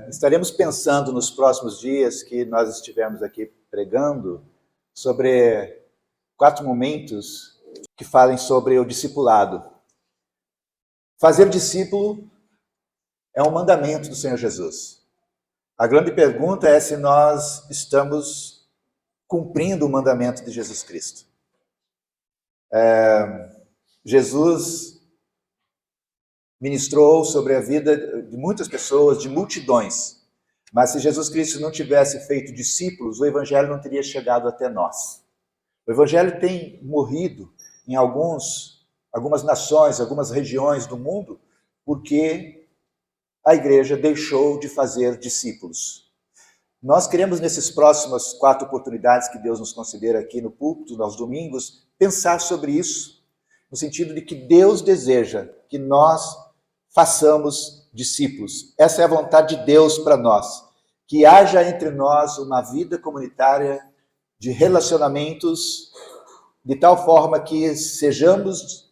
estaremos pensando nos próximos dias que nós estivermos aqui pregando sobre 4 momentos que falem sobre o discipulado. Fazer discípulo é um mandamento do Senhor Jesus. A grande pergunta é se nós estamos cumprindo o mandamento de Jesus Cristo. Jesus ministrou sobre a vida de muitas pessoas, de multidões. Mas se Jesus Cristo não tivesse feito discípulos, o Evangelho não teria chegado até nós. O Evangelho tem morrido em algumas nações, algumas regiões do mundo, porque a igreja deixou de fazer discípulos. Nós queremos, nesses próximas 4 oportunidades que Deus nos conceder aqui no púlpito, aos domingos, pensar sobre isso, no sentido de que Deus deseja que nós façamos discípulos. Essa é a vontade de Deus para nós. Que haja entre nós uma vida comunitária de relacionamentos, de tal forma que sejamos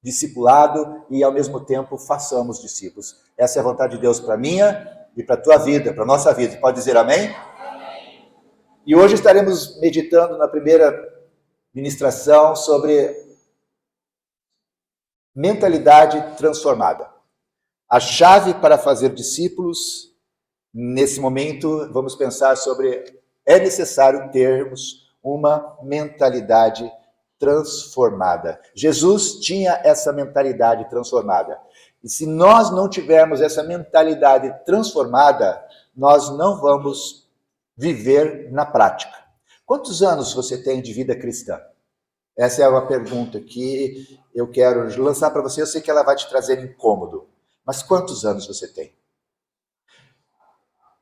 discipulados e, ao mesmo tempo, façamos discípulos. Essa é a vontade de Deus para a minha e para a tua vida, para a nossa vida. Pode dizer amém? Amém. E hoje estaremos meditando na primeira ministração sobre mentalidade transformada. A chave para fazer discípulos, nesse momento, vamos pensar sobre é necessário termos uma mentalidade transformada. Jesus tinha essa mentalidade transformada. E se nós não tivermos essa mentalidade transformada, nós não vamos viver na prática. Quantos anos você tem de vida cristã? Essa é uma pergunta que eu quero lançar para você. Eu sei que ela vai te trazer incômodo. Mas quantos anos você tem?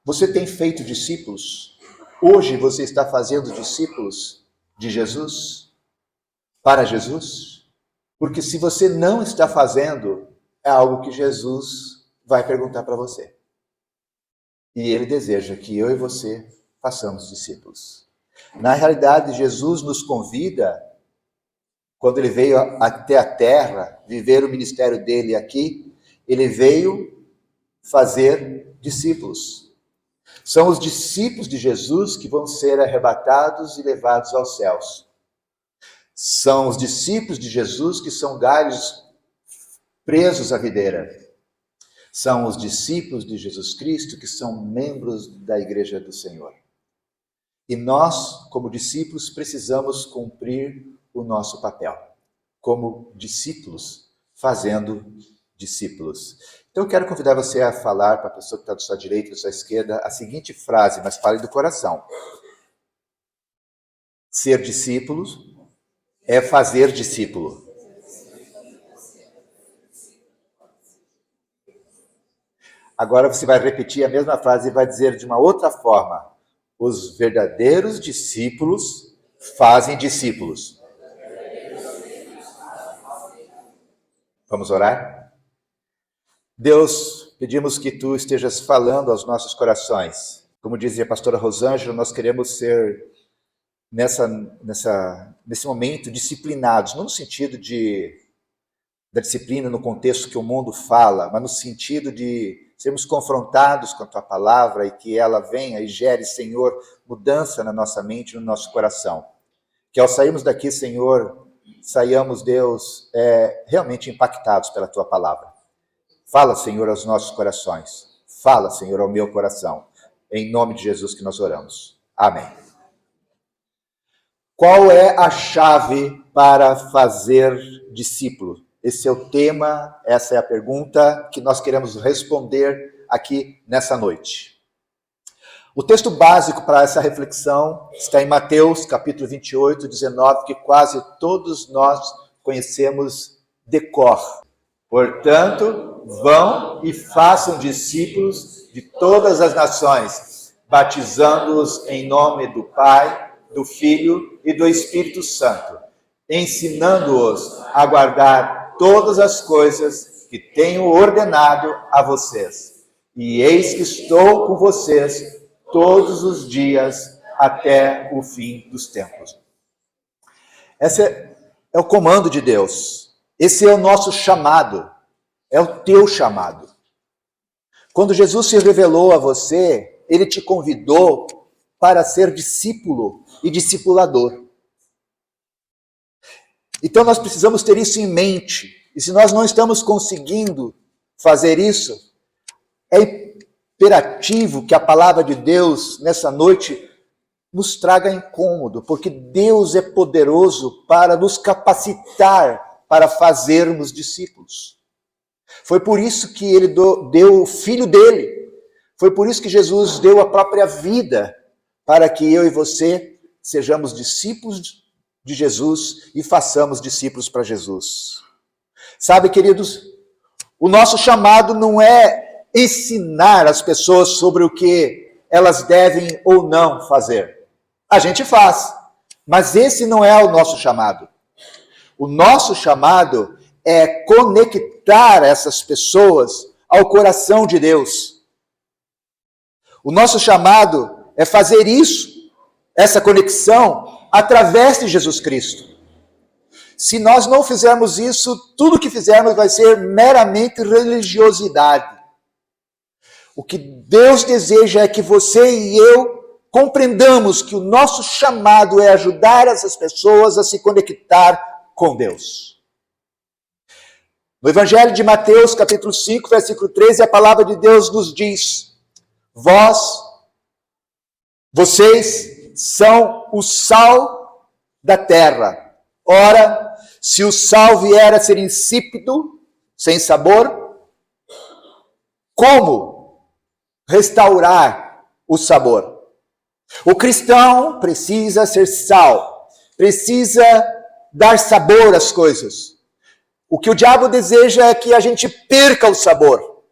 Você tem feito discípulos? Hoje você está fazendo discípulos de Jesus? Para Jesus? Porque se você não está fazendo, é algo que Jesus vai perguntar para você. E Ele deseja que eu e você façamos discípulos. Na realidade, Jesus nos convida, quando Ele veio até a terra, viver o ministério dele aqui, Ele veio fazer discípulos. São os discípulos de Jesus que vão ser arrebatados e levados aos céus. São os discípulos de Jesus que são galhos presos à videira. São os discípulos de Jesus Cristo que são membros da Igreja do Senhor. E nós, como discípulos, precisamos cumprir o nosso papel, como discípulos, fazendo discípulos. Então eu quero convidar você a falar para a pessoa que está da sua direita e da sua esquerda a seguinte frase, mas fale do coração. Ser discípulos é fazer discípulo. Agora você vai repetir a mesma frase e vai dizer de uma outra forma. Os verdadeiros discípulos fazem discípulos. Vamos orar? Deus, pedimos que Tu estejas falando aos nossos corações. Como dizia a pastora Rosângela, nós queremos ser, nesse momento, disciplinados, não no sentido da disciplina no contexto que o mundo fala, mas no sentido de sermos confrontados com a Tua palavra e que ela venha e gere, Senhor, mudança na nossa mente e no nosso coração. Que ao sairmos daqui, Senhor, saiamos, Deus, realmente impactados pela Tua palavra. Fala, Senhor, aos nossos corações. Fala, Senhor, ao meu coração. Em nome de Jesus que nós oramos. Amém. Qual é a chave para fazer discípulo? Esse é o tema, essa é a pergunta que nós queremos responder aqui nessa noite. O texto básico para essa reflexão está em Mateus, capítulo 28, 19, que quase todos nós conhecemos de cor. Portanto, vão e façam discípulos de todas as nações, batizando-os em nome do Pai, do Filho e do Espírito Santo, ensinando-os a guardar todas as coisas que tenho ordenado a vocês. E eis que estou com vocês todos os dias até o fim dos tempos. Esse é o comando de Deus. Esse é o nosso chamado. É o teu chamado. Quando Jesus se revelou a você, ele te convidou para ser discípulo e discipulador. Então nós precisamos ter isso em mente. E se nós não estamos conseguindo fazer isso, é imperativo que a palavra de Deus nessa noite nos traga incômodo, porque Deus é poderoso para nos capacitar para fazermos discípulos. Foi por isso que ele deu o filho dele. Foi por isso que Jesus deu a própria vida, para que eu e você sejamos discípulos de Jesus e façamos discípulos para Jesus. Sabe, queridos, o nosso chamado não é ensinar as pessoas sobre o que elas devem ou não fazer. A gente faz, mas esse não é o nosso chamado. O nosso chamado é conectar essas pessoas ao coração de Deus. O nosso chamado é fazer isso, essa conexão, através de Jesus Cristo. Se nós não fizermos isso, tudo que fizermos vai ser meramente religiosidade. O que Deus deseja é que você e eu compreendamos que o nosso chamado é ajudar essas pessoas a se conectar com Deus. No Evangelho de Mateus, capítulo 5, versículo 13, a palavra de Deus nos diz: vocês são o sal da terra. Ora, se o sal vier a ser insípido, sem sabor, como restaurar o sabor? O cristão precisa ser sal, precisa dar sabor às coisas. O que o diabo deseja é que a gente perca o sabor,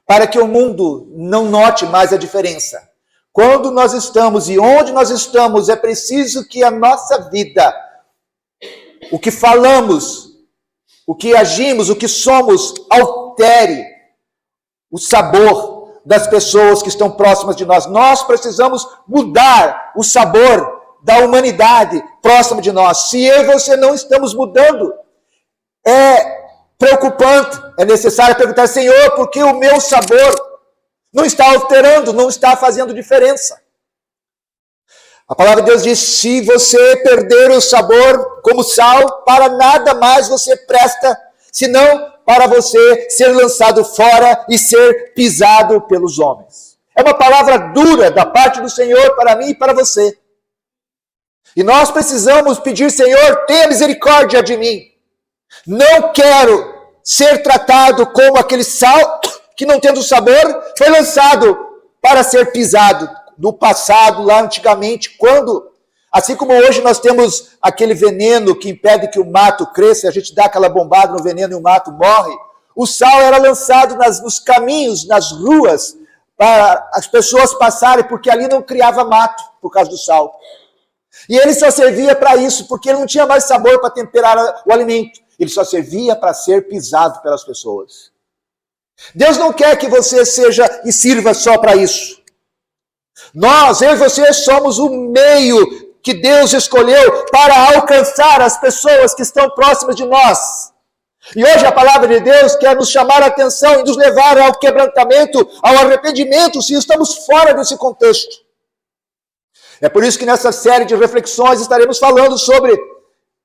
para que o mundo não note mais a diferença. Quando nós estamos e onde nós estamos, é preciso que a nossa vida, o que falamos, o que agimos, o que somos, altere o sabor das pessoas que estão próximas de nós. Nós precisamos mudar o sabor da humanidade próxima de nós. Se eu e você não estamos mudando, é preocupante. É necessário perguntar: Senhor, por que o meu sabor não está alterando, não está fazendo diferença? A palavra de Deus diz: se você perder o sabor como sal, para nada mais você presta, senão para você ser lançado fora e ser pisado pelos homens. É uma palavra dura da parte do Senhor para mim e para você. E nós precisamos pedir: Senhor, tenha misericórdia de mim. Não quero ser tratado como aquele sal que, não tendo sabor, foi lançado para ser pisado. No passado, lá antigamente, quando, assim como hoje nós temos aquele veneno que impede que o mato cresça, a gente dá aquela bombada no veneno e o mato morre, o sal era lançado nos caminhos, nas ruas, para as pessoas passarem, porque ali não criava mato por causa do sal. E ele só servia para isso, porque ele não tinha mais sabor para temperar o alimento. Ele só servia para ser pisado pelas pessoas. Deus não quer que você seja e sirva só para isso. Nós, eu e você, somos o meio que Deus escolheu para alcançar as pessoas que estão próximas de nós. E hoje a palavra de Deus quer nos chamar a atenção e nos levar ao quebrantamento, ao arrependimento, se estamos fora desse contexto. É por isso que nessa série de reflexões estaremos falando sobre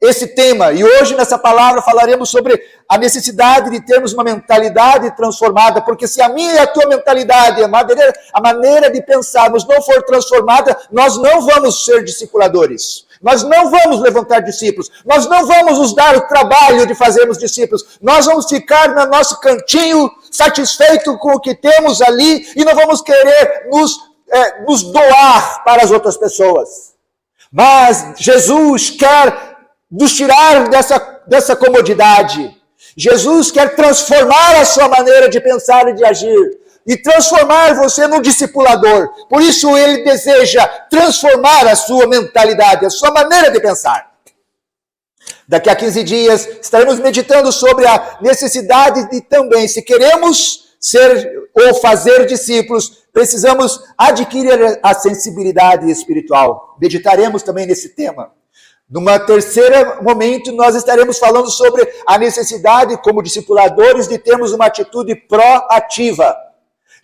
esse tema. E hoje nessa palavra falaremos sobre a necessidade de termos uma mentalidade transformada, porque se a minha e a tua mentalidade, a maneira de pensarmos não for transformada, nós não vamos ser discipuladores. Nós não vamos levantar discípulos. Nós não vamos nos dar o trabalho de fazermos discípulos. Nós vamos ficar no nosso cantinho, satisfeito com o que temos ali, e não vamos querer nos doar para as outras pessoas. Mas Jesus quer nos tirar dessa comodidade. Jesus quer transformar a sua maneira de pensar e de agir. E transformar você num discipulador. Por isso ele deseja transformar a sua mentalidade, a sua maneira de pensar. Daqui a 15 dias estaremos meditando sobre a necessidade de também, se queremos ser ou fazer discípulos, precisamos adquirir a sensibilidade espiritual. Meditaremos também nesse tema. Numa terceira momento, nós estaremos falando sobre a necessidade, como discipuladores, de termos uma atitude proativa.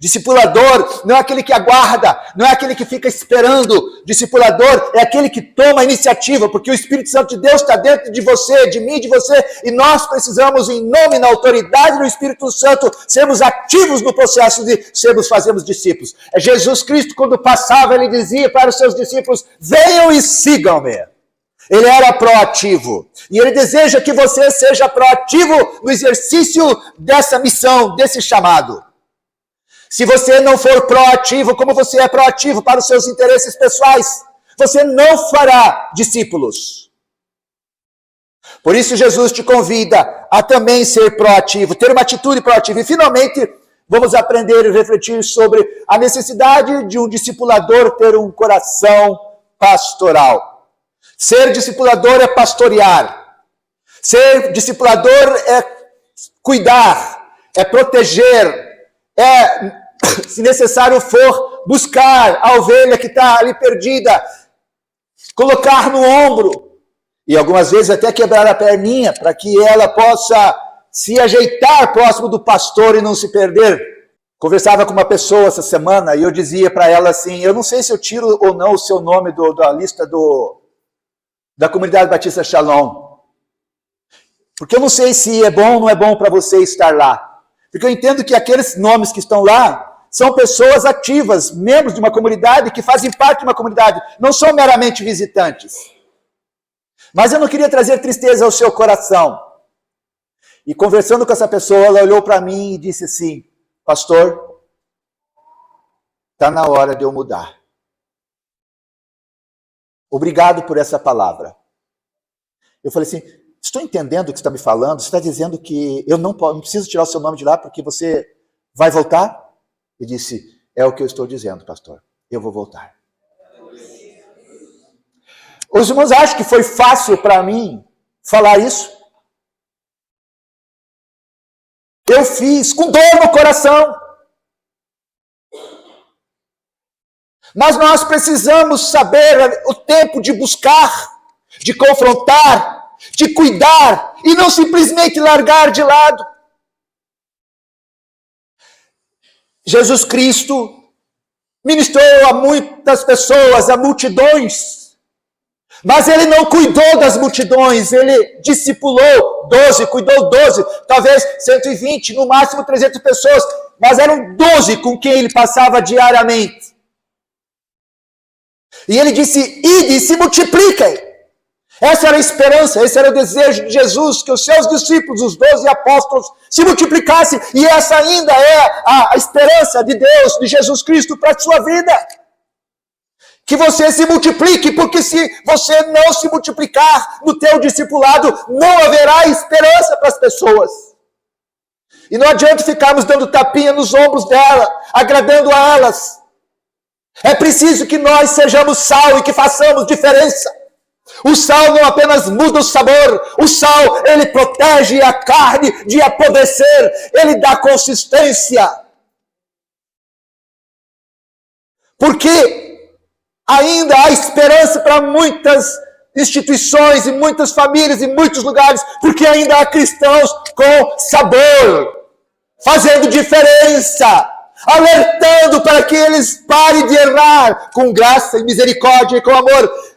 Discipulador não é aquele que aguarda, não é aquele que fica esperando. Discipulador é aquele que toma a iniciativa, porque o Espírito Santo de Deus está dentro de você, de mim, de você, e nós precisamos, em nome e na autoridade do Espírito Santo, sermos ativos no processo de fazermos discípulos. É Jesus Cristo, quando passava, ele dizia para os seus discípulos: venham e sigam-me. Ele era proativo. E ele deseja que você seja proativo no exercício dessa missão, desse chamado. Se você não for proativo, como você é proativo para os seus interesses pessoais, você não fará discípulos. Por isso Jesus te convida a também ser proativo, ter uma atitude proativa. E finalmente, vamos aprender e refletir sobre a necessidade de um discipulador ter um coração pastoral. Ser discipulador é pastorear. Ser discipulador é cuidar, é proteger, é, se necessário for, buscar a ovelha que está ali perdida, colocar no ombro, e algumas vezes até quebrar a perninha, para que ela possa se ajeitar próximo do pastor e não se perder. Conversava com uma pessoa essa semana e eu dizia para ela assim: eu não sei se eu tiro ou não o seu nome da lista da Comunidade Batista Shalom, porque eu não sei se é bom ou não é bom para você estar lá. Porque eu entendo que aqueles nomes que estão lá são pessoas ativas, membros de uma comunidade, que fazem parte de uma comunidade, não são meramente visitantes. Mas eu não queria trazer tristeza ao seu coração. E conversando com essa pessoa, ela olhou para mim e disse assim: pastor, está na hora de eu mudar. Obrigado por essa palavra. Eu falei assim: estou entendendo o que você está me falando? Você está dizendo que eu não preciso tirar o seu nome de lá porque você vai voltar? E disse: é o que eu estou dizendo, pastor. Eu vou voltar. Os irmãos acham que foi fácil para mim falar isso? Eu fiz com dor no coração. Mas nós precisamos saber o tempo de buscar, de confrontar, de cuidar e não simplesmente largar de lado. Jesus Cristo ministrou a muitas pessoas, a multidões, mas ele não cuidou das multidões, ele discipulou 12, cuidou 12, talvez 120, no máximo 300 pessoas, mas eram 12 com quem ele passava diariamente. E ele disse: ide e se multipliquem. Essa era a esperança, esse era o desejo de Jesus, que os seus discípulos, os 12 apóstolos, se multiplicassem. E essa ainda é a esperança de Deus, de Jesus Cristo para a sua vida. Que você se multiplique, porque se você não se multiplicar no teu discipulado, não haverá esperança para as pessoas. E não adianta ficarmos dando tapinha nos ombros dela, agradando a elas. É preciso que nós sejamos sal e que façamos diferença. O sal não apenas muda o sabor, o sal, ele protege a carne de apodrecer, ele dá consistência. Porque ainda há esperança para muitas instituições e muitas famílias e muitos lugares, porque ainda há cristãos com sabor, fazendo diferença, alertando para que eles parem de errar com graça e misericórdia e com amor.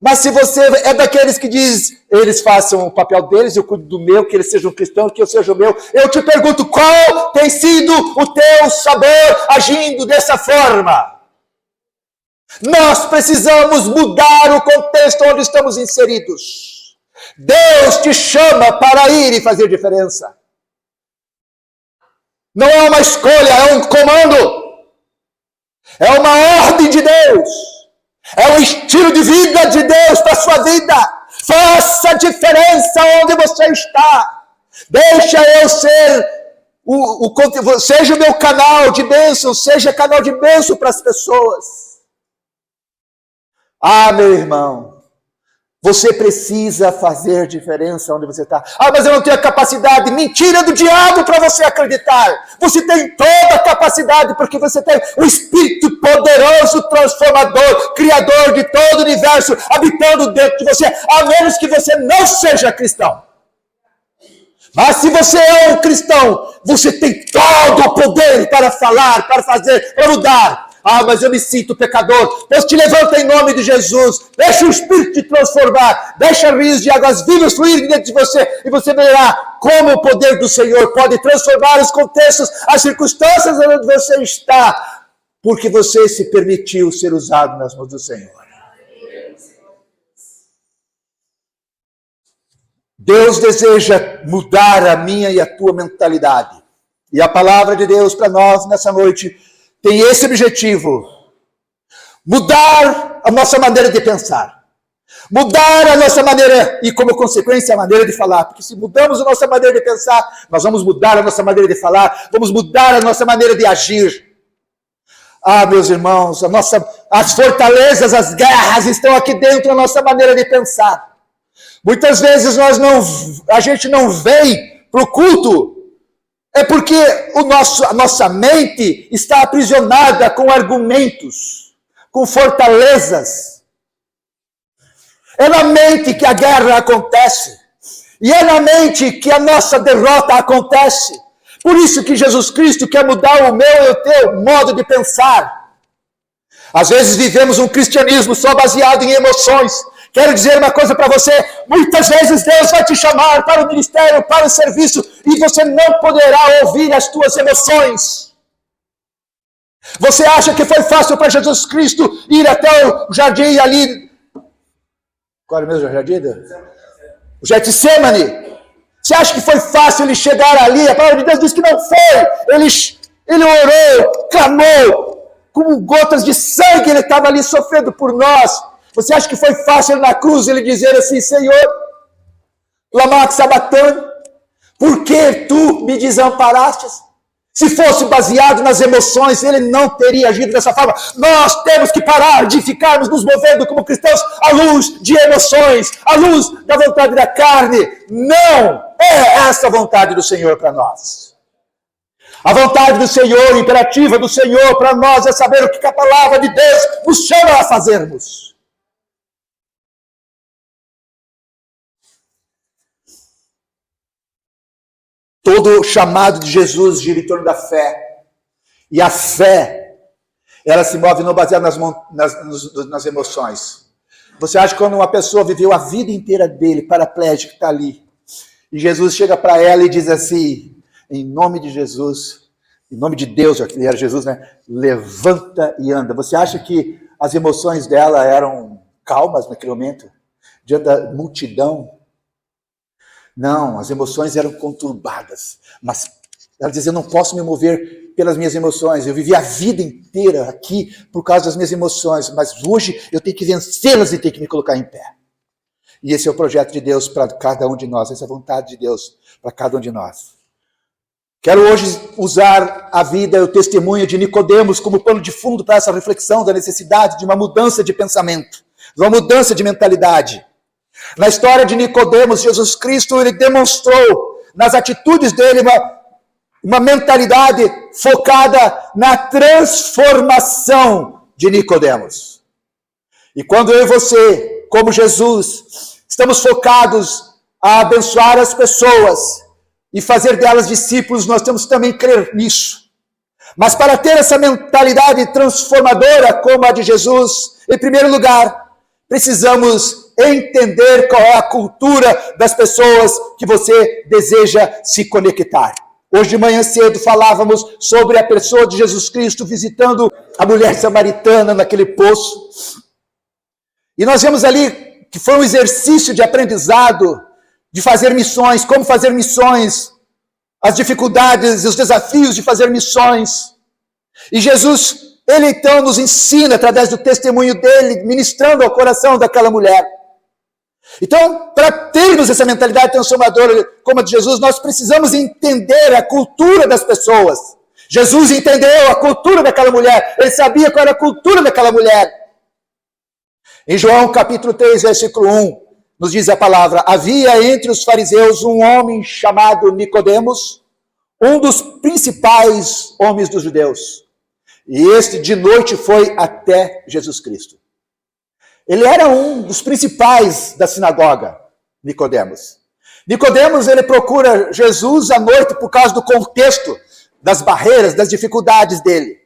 Mas se você é daqueles que diz: eles façam o papel deles, eu cuido do meu, que eles sejam cristãos, que eu seja o meu, eu te pergunto: qual tem sido o teu sabor agindo dessa forma? Nós precisamos mudar o contexto onde estamos inseridos. Deus te chama para ir e fazer diferença. Não é uma escolha, é um comando. É uma ordem de Deus. É o estilo de vida de Deus para a sua vida. Faça diferença onde você está. Deixa eu ser, seja o meu canal de bênção, seja canal de bênção para as pessoas. Ah, meu irmão, você precisa fazer diferença onde você está. Ah, mas eu não tenho a capacidade. Mentira do diabo para você acreditar. Você tem toda a capacidade, porque você tem o Espírito poderoso, transformador, criador de todo o universo, habitando dentro de você, a menos que você não seja cristão. Mas se você é um cristão, você tem todo o poder para falar, para fazer, para mudar. Ah, mas eu me sinto pecador. Deus te levanta em nome de Jesus. Deixa o Espírito te transformar. Deixa rios de águas vivas fluir dentro de você. E você verá como o poder do Senhor pode transformar os contextos, as circunstâncias onde você está. Porque você se permitiu ser usado nas mãos do Senhor. Deus deseja mudar a minha e a tua mentalidade. E a palavra de Deus para nós nessa noite tem esse objetivo. Mudar a nossa maneira de pensar. Mudar a nossa maneira e, como consequência, a maneira de falar. Porque se mudamos a nossa maneira de pensar, nós vamos mudar a nossa maneira de falar, vamos mudar a nossa maneira de agir. Ah, meus irmãos, as fortalezas, as guerras estão aqui dentro da nossa maneira de pensar. Muitas vezes a gente não vem para o culto, é porque a nossa mente está aprisionada com argumentos, com fortalezas. É na mente que a guerra acontece, e é na mente que a nossa derrota acontece. Por isso que Jesus Cristo quer mudar o meu e o teu modo de pensar. Às vezes vivemos um cristianismo só baseado em emoções. Quero dizer uma coisa para você, muitas vezes Deus vai te chamar para o ministério, para o serviço, e você não poderá ouvir as tuas emoções. Você acha que foi fácil para Jesus Cristo ir até o jardim ali? Qual era o mesmo jardim? O Getsemane. Você acha que foi fácil ele chegar ali? A palavra de Deus diz que não foi. Ele orou, clamou, com gotas de sangue ele estava ali sofrendo por nós. Você acha que foi fácil na cruz ele dizer assim, Senhor, lama sabachthani, por que tu me desamparastes? Se fosse baseado nas emoções, ele não teria agido dessa forma. Nós temos que parar de ficarmos nos movendo como cristãos à luz de emoções, à luz da vontade da carne. Não é essa a vontade do Senhor para nós. A vontade do Senhor, imperativa do Senhor para nós é saber o que a palavra de Deus nos chama a fazermos. Todo o chamado de Jesus gira em torno da fé. E a fé, ela se move não baseada nas emoções. Você acha que quando uma pessoa viveu a vida inteira dele, paraplégico, que está ali, e Jesus chega para ela e diz assim, em nome de Jesus, em nome de Deus, aquele era Jesus, né? Levanta e anda. Você acha que as emoções dela eram calmas naquele momento? Diante da multidão? Não, as emoções eram conturbadas, mas ela dizia, eu não posso me mover pelas minhas emoções, eu vivi a vida inteira aqui por causa das minhas emoções, mas hoje eu tenho que vencê-las e tenho que me colocar em pé. E esse é o projeto de Deus para cada um de nós, essa é a vontade de Deus para cada um de nós. Quero hoje usar a vida e o testemunho de Nicodemos como pano de fundo para essa reflexão da necessidade de uma mudança de pensamento, de uma mudança de mentalidade. Na história de Nicodemos, Jesus Cristo, ele demonstrou nas atitudes dele uma mentalidade focada na transformação de Nicodemos. E quando eu e você, como Jesus, estamos focados a abençoar as pessoas e fazer delas discípulos, nós temos que também crer nisso. Mas para ter essa mentalidade transformadora como a de Jesus, em primeiro lugar, precisamos entender qual é a cultura das pessoas que você deseja se conectar. Hoje de manhã cedo falávamos sobre a pessoa de Jesus Cristo visitando a mulher samaritana naquele poço. E nós vemos ali que foi um exercício de aprendizado, de fazer missões, como fazer missões, as dificuldades e os desafios de fazer missões. E Jesus, ele então nos ensina através do testemunho dele, ministrando ao coração daquela mulher. Então, para termos essa mentalidade transformadora como a de Jesus, nós precisamos entender a cultura das pessoas. Jesus entendeu a cultura daquela mulher, ele sabia qual era a cultura daquela mulher. Em João capítulo 3, versículo 1, nos diz a palavra, havia entre os fariseus um homem chamado Nicodemos, um dos principais homens dos judeus. E este de noite foi até Jesus Cristo. Ele era um dos principais da sinagoga, Nicodemos. Nicodemos, ele procura Jesus à noite por causa do contexto, das barreiras, das dificuldades dele.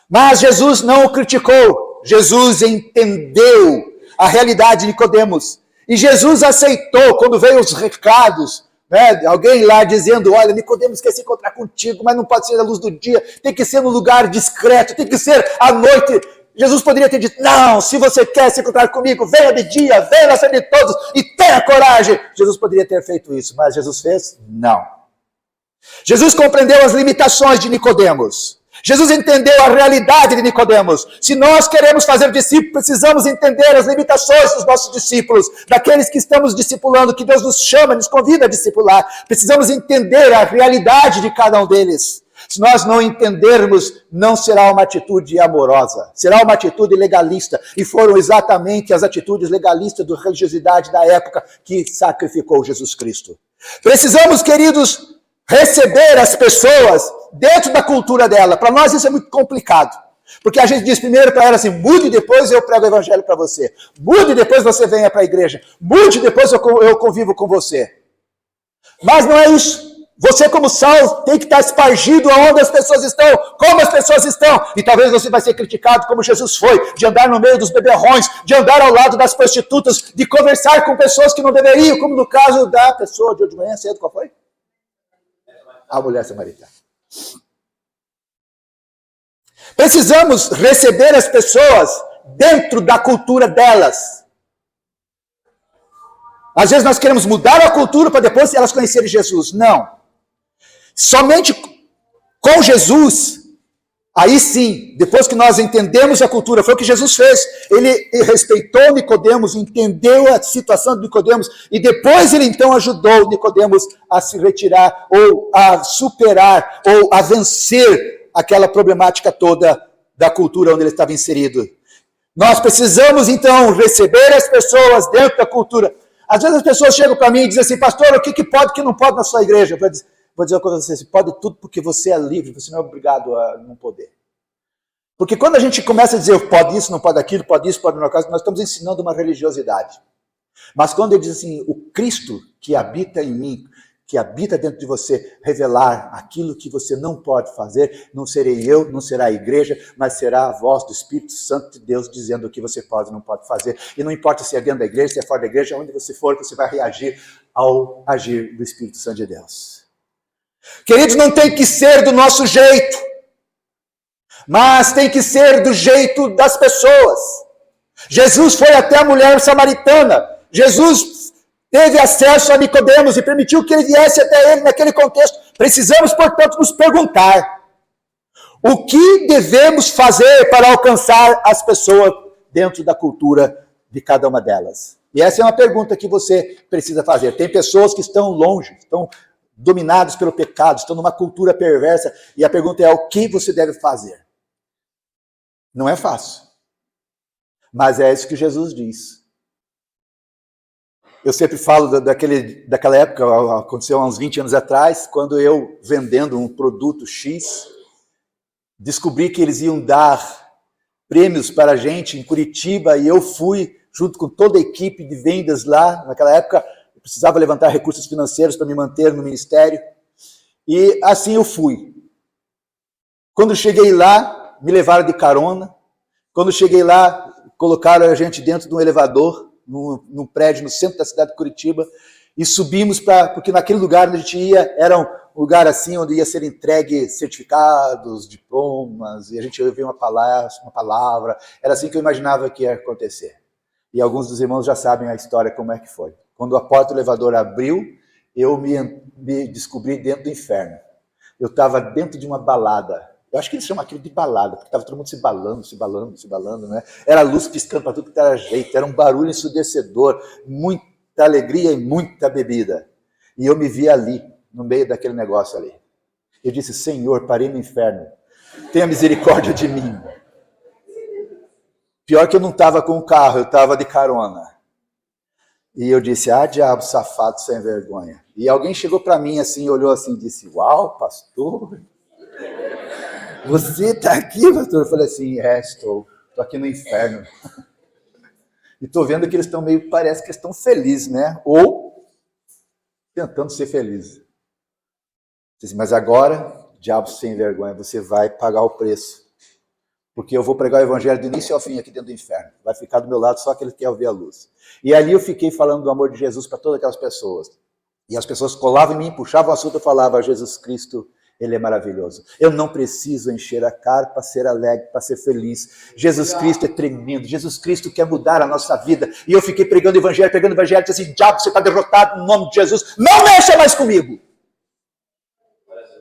Mas Jesus não o criticou. Jesus entendeu a realidade de Nicodemos. E Jesus aceitou quando veio os recados, né? Alguém lá dizendo, olha, Nicodemos quer se encontrar contigo, mas não pode ser à luz do dia, tem que ser num lugar discreto, tem que ser à noite. Jesus poderia ter dito, não, se você quer se encontrar comigo, venha de dia, venha na frente de todos e tenha coragem. Jesus poderia ter feito isso, mas Jesus fez? Não. Jesus compreendeu as limitações de Nicodemos. Jesus entendeu a realidade de Nicodemos. Se nós queremos fazer discípulos, precisamos entender as limitações dos nossos discípulos, daqueles que estamos discipulando, que Deus nos chama, nos convida a discipular. Precisamos entender a realidade de cada um deles. Se nós não entendermos, não será uma atitude amorosa, será uma atitude legalista. E foram exatamente as atitudes legalistas da religiosidade da época que sacrificou Jesus Cristo. Precisamos, queridos, receber as pessoas dentro da cultura dela. Para nós isso é muito complicado. Porque a gente diz primeiro para ela assim, mude e depois eu prego o evangelho para você. Mude e depois você venha para a igreja. Mude e depois eu convivo com você. Mas não é isso. Você como sal tem que estar espargido aonde as pessoas estão, como as pessoas estão. E talvez você vai ser criticado como Jesus foi, de andar no meio dos beberrões, de andar ao lado das prostitutas, de conversar com pessoas que não deveriam, como no caso da pessoa de hoje de manhã cedo, qual foi? A mulher samaritana. Precisamos receber as pessoas dentro da cultura delas. Às vezes nós queremos mudar a cultura para depois elas conhecerem Jesus. Não. Somente com Jesus, aí sim, depois que nós entendemos a cultura, foi o que Jesus fez. Ele respeitou Nicodemos, entendeu a situação de Nicodemos, e depois ele então ajudou Nicodemos a se retirar, ou a superar, ou a vencer aquela problemática toda da cultura onde ele estava inserido. Nós precisamos então receber as pessoas dentro da cultura. Às vezes as pessoas chegam para mim e dizem assim, pastor, o que pode e o que não pode na sua igreja? Vou dizer uma coisa para você, pode tudo porque você é livre, você não é obrigado a não poder. Porque quando a gente começa a dizer pode isso, não pode aquilo, pode isso, pode não, nós estamos ensinando uma religiosidade. Mas quando ele diz assim, o Cristo que habita em mim, que habita dentro de você, revelar aquilo que você não pode fazer, não serei eu, não será a igreja, mas será a voz do Espírito Santo de Deus dizendo o que você pode e não pode fazer. E não importa se é dentro da igreja, se é fora da igreja, onde você for, você vai reagir ao agir do Espírito Santo de Deus. Queridos, não tem que ser do nosso jeito, mas tem que ser do jeito das pessoas. Jesus foi até a mulher samaritana. Jesus teve acesso a Nicodemos e permitiu que ele viesse até ele naquele contexto. Precisamos, portanto, nos perguntar o que devemos fazer para alcançar as pessoas dentro da cultura de cada uma delas. E essa é uma pergunta que você precisa fazer. Tem pessoas que estão longe, estão dominados pelo pecado, estão numa cultura perversa, e a pergunta é o que você deve fazer? Não é fácil, mas é isso que Jesus diz. Eu sempre falo daquela época, aconteceu há uns 20 anos atrás, quando eu, vendendo um produto X, descobri que eles iam dar prêmios para a gente em Curitiba, e eu fui, junto com toda a equipe de vendas lá, naquela época, eu precisava levantar recursos financeiros para me manter no ministério, e assim eu fui. Quando cheguei lá, me levaram de carona. Quando cheguei lá, colocaram a gente dentro de um elevador, num prédio no centro da cidade de Curitiba, e subimos porque naquele lugar onde a gente ia, era um lugar assim, onde ia ser entregue certificados, diplomas, e a gente ouvia uma palavra, era assim que eu imaginava que ia acontecer. E alguns dos irmãos já sabem a história, como é que foi. Quando a porta do elevador abriu, eu me descobri dentro do inferno. Eu estava dentro de uma balada. Eu acho que eles chamam aquilo de balada, porque estava todo mundo se balando, né? Era luz piscando para tudo que era jeito, era um barulho ensurdecedor, muita alegria e muita bebida. E eu me vi ali, no meio daquele negócio ali. Eu disse, Senhor, parei no inferno, tenha misericórdia de mim. Pior que eu não estava com o carro, eu estava de carona. E eu disse, diabo, safado, sem vergonha. E alguém chegou para mim assim, olhou assim e disse, uau, pastor, você está aqui, pastor? Eu falei assim, estou aqui no inferno. E estou vendo que eles estão parece que estão felizes, né? Ou tentando ser feliz. Mas agora, diabo sem vergonha, você vai pagar o preço. Porque eu vou pregar o evangelho do início ao fim aqui dentro do inferno. Vai ficar do meu lado só aquele que quer ouvir a luz. E ali eu fiquei falando do amor de Jesus para todas aquelas pessoas. E as pessoas colavam em mim, puxavam o assunto e falavam: Jesus Cristo, Ele é maravilhoso. Eu não preciso encher a cara para ser alegre, para ser feliz. Jesus Cristo é tremendo. Jesus Cristo quer mudar a nossa vida. E eu fiquei pregando o evangelho, e disse assim: diabo, você está derrotado no nome de Jesus. Não mexa mais comigo.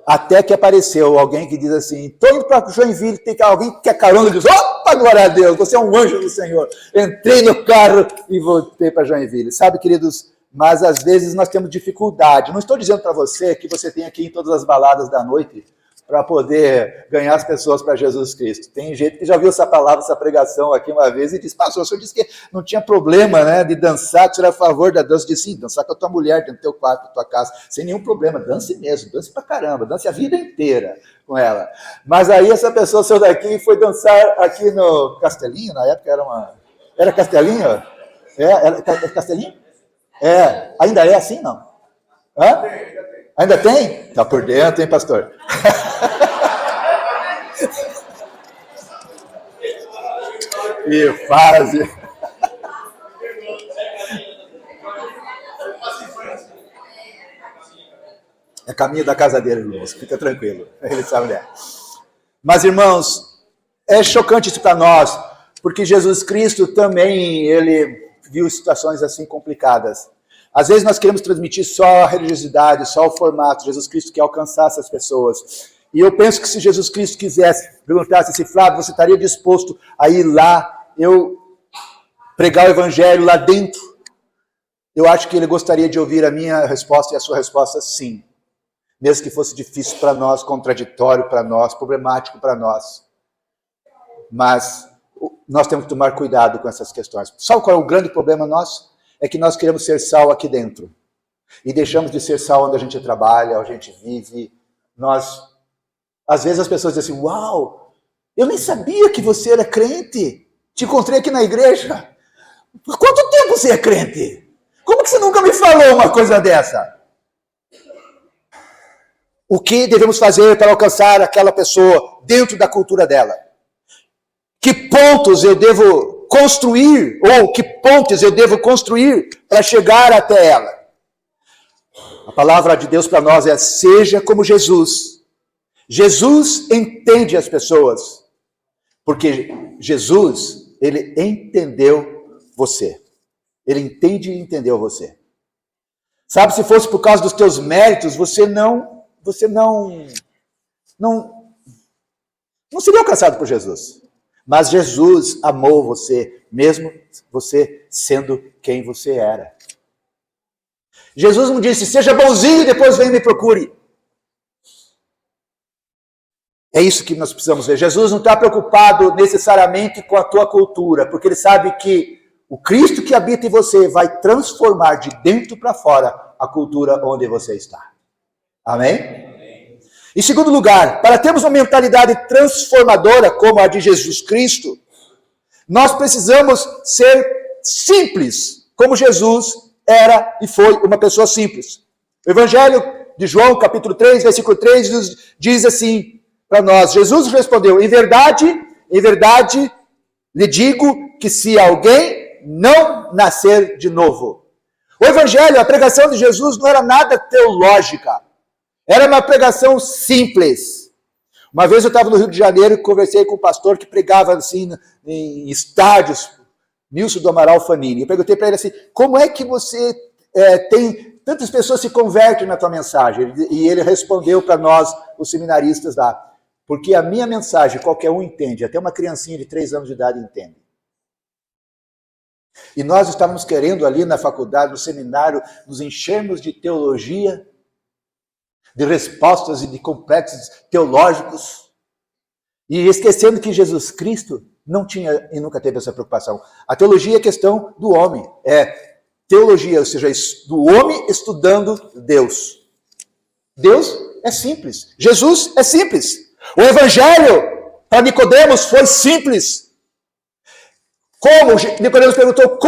Até que apareceu alguém que diz assim: estou indo para Joinville, tem alguém que quer carona, diz: opa, glória a Deus, você é um anjo do Senhor. Entrei no carro e voltei para Joinville. Sabe, queridos, mas às vezes nós temos dificuldade. Não estou dizendo para você que você tem aqui em todas as baladas da noite para poder ganhar as pessoas para Jesus Cristo. Tem gente que já viu essa palavra, essa pregação aqui uma vez e disse: pastor, o senhor disse que não tinha problema, né, de dançar, que o senhor era a favor da dança. Eu disse: sim, dançar com a tua mulher dentro do teu quarto, na tua casa, sem nenhum problema, dance mesmo, dance pra caramba, dance a vida inteira com ela. Mas aí essa pessoa saiu daqui e foi dançar aqui no Castelinho, na época era Castelinho? Era Castelinho? Ainda é assim, não? Hã? Ainda tem? Tá por dentro, hein, pastor? Que fase! É caminho da casa dele, irmãos. Fica tranquilo. Ele sabe onde é. Mas, irmãos, é chocante isso para nós, porque Jesus Cristo também, ele viu situações assim complicadas. Às vezes nós queremos transmitir só a religiosidade, só o formato. Jesus Cristo quer alcançar essas pessoas. E eu penso que se Jesus Cristo quisesse, perguntasse assim: Flávio, você estaria disposto a ir lá, eu pregar o evangelho lá dentro? Eu acho que ele gostaria de ouvir a minha resposta e a sua resposta: sim. Mesmo que fosse difícil para nós, contraditório para nós, problemático para nós. Mas nós temos que tomar cuidado com essas questões. Sabe qual é o grande problema nosso? É que nós queremos ser sal aqui dentro. E deixamos de ser sal onde a gente trabalha, onde a gente vive. Às vezes as pessoas dizem assim: uau, eu nem sabia que você era crente. Te encontrei aqui na igreja. Por quanto tempo você é crente? Como que você nunca me falou uma coisa dessa? O que devemos fazer para alcançar aquela pessoa dentro da cultura dela? Que pontos eu devo construir, ou que pontes eu devo construir para chegar até ela? A palavra de Deus para nós é: seja como Jesus. Jesus entende as pessoas, porque Jesus, ele entendeu você. Ele entende e entendeu você. Sabe, se fosse por causa dos teus méritos, você não seria alcançado por Jesus. Mas Jesus amou você, mesmo você sendo quem você era. Jesus não disse: seja bonzinho e depois venha e me procure. É isso que nós precisamos ver. Jesus não está preocupado necessariamente com a tua cultura, porque ele sabe que o Cristo que habita em você vai transformar de dentro para fora a cultura onde você está. Amém? Em segundo lugar, para termos uma mentalidade transformadora como a de Jesus Cristo, nós precisamos ser simples, como Jesus era e foi uma pessoa simples. O Evangelho de João, capítulo 3, versículo 3, diz assim para nós: Jesus respondeu: em verdade, lhe digo que se alguém não nascer de novo. O Evangelho, a pregação de Jesus não era nada teológica. Era uma pregação simples. Uma vez eu estava no Rio de Janeiro e conversei com um pastor que pregava assim em estádios, Nilson do Amaral Fanini. Eu perguntei para ele assim: como é que você tem tantas pessoas se convertem na tua mensagem? E ele respondeu para nós, os seminaristas lá: porque a minha mensagem qualquer um entende, até uma criancinha de 3 anos de idade entende. E nós estávamos querendo ali na faculdade, no seminário, nos enchermos de teologia, de respostas e de complexos teológicos, e esquecendo que Jesus Cristo não tinha e nunca teve essa preocupação. A teologia é questão do homem, é teologia, ou seja, do homem estudando Deus. Deus é simples, Jesus é simples. O Evangelho para Nicodemos foi simples. Como Nicodemos perguntou: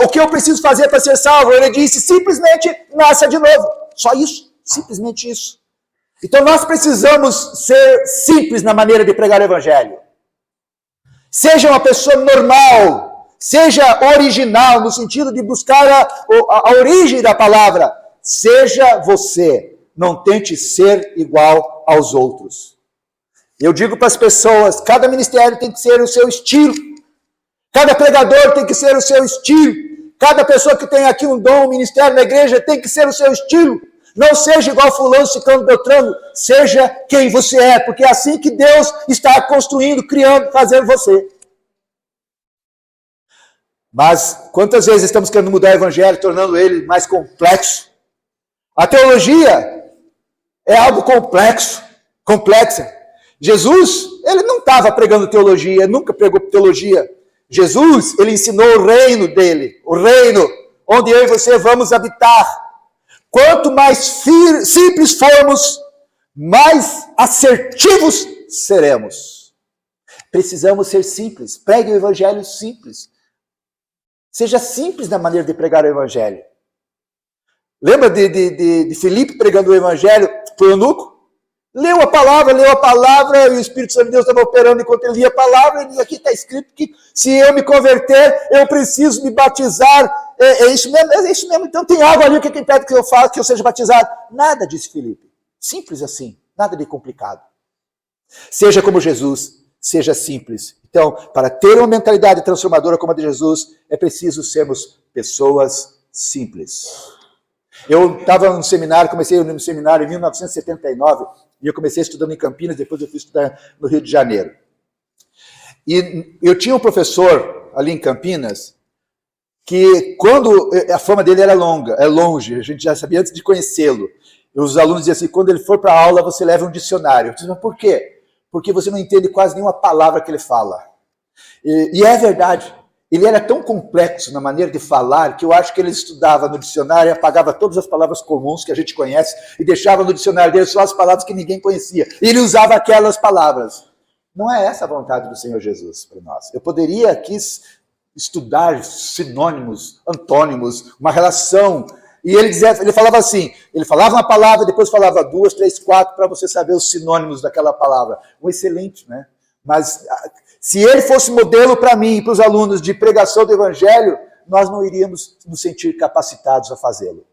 o que eu preciso fazer para ser salvo? Ele disse: simplesmente nasça de novo. Só isso, simplesmente isso. Então nós precisamos ser simples na maneira de pregar o evangelho. Seja uma pessoa normal, seja original, no sentido de buscar a origem da palavra. Seja você, não tente ser igual aos outros. Eu digo para as pessoas, cada ministério tem que ser o seu estilo. Cada pregador tem que ser o seu estilo. Cada pessoa que tem aqui um dom, um ministério na igreja, tem que ser o seu estilo. Não seja igual fulano, ciclano, beltrano. Seja quem você é, porque é assim que Deus está construindo, criando, fazendo você. Mas quantas vezes estamos querendo mudar o evangelho, tornando ele mais complexo? A teologia é algo complexa. Jesus, ele não estava pregando teologia, nunca pregou teologia. Jesus, ele ensinou o reino dele, o reino onde eu e você vamos habitar. Quanto mais simples formos, mais assertivos seremos. Precisamos ser simples. Pregue o evangelho simples. Seja simples na maneira de pregar o evangelho. Lembra de Filipe pregando o evangelho para o eunuco? Leu a palavra, e o Espírito Santo de Deus estava operando enquanto ele lia a palavra, e aqui está escrito que se eu me converter, eu preciso me batizar. É isso mesmo. Então tem algo ali, o que impede que eu faça, que eu seja batizado? Nada, disse Filipe. Simples assim, nada de complicado. Seja como Jesus, seja simples. Então, para ter uma mentalidade transformadora como a de Jesus, é preciso sermos pessoas simples. Eu estava no seminário, comecei no seminário em 1979, e eu comecei estudando em Campinas, depois eu fui estudar no Rio de Janeiro. E eu tinha um professor ali em Campinas, que quando a fama dele era longe, a gente já sabia antes de conhecê-lo. Os alunos diziam assim, quando ele for para a aula, você leva um dicionário. Eu disse, mas por quê? Porque você não entende quase nenhuma palavra que ele fala. E é verdade. Ele era tão complexo na maneira de falar que eu acho que ele estudava no dicionário e apagava todas as palavras comuns que a gente conhece e deixava no dicionário dele só as palavras que ninguém conhecia. E ele usava aquelas palavras. Não é essa a vontade do Senhor Jesus para nós. Eu poderia aqui estudar sinônimos, antônimos, uma relação. E ele falava assim, ele falava uma palavra, depois falava 2, 3, 4 para você saber os sinônimos daquela palavra. Um excelente, né? Mas se ele fosse modelo para mim e para os alunos de pregação do evangelho, nós não iríamos nos sentir capacitados a fazê-lo.